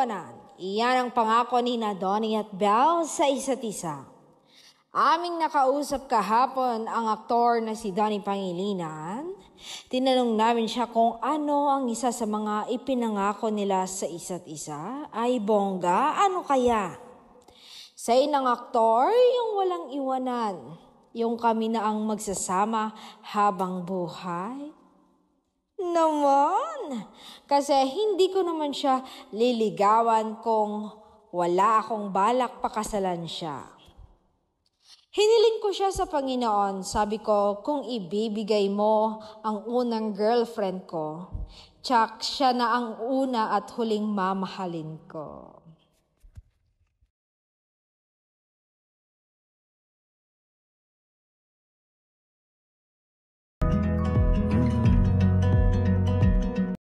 iwanan. Iyan ang pangako ni Donnie at Belle sa isa't isa. Aming nakausap kahapon ang aktor na si Donnie Pangilinan. Tinanong namin siya kung ano ang isa sa mga ipinangako nila sa isa't isa. Ay bongga, ano kaya? Say ng aktor, yung walang iwanan. Yung kami na ang magsasama habang buhay. Naman! Kasi hindi ko naman siya liligawan kung wala akong balak pakasalan siya. Hiniling ko siya sa Panginoon, sabi ko, kung ibibigay mo ang unang girlfriend ko, tsak siya na ang una at huling mamahalin ko.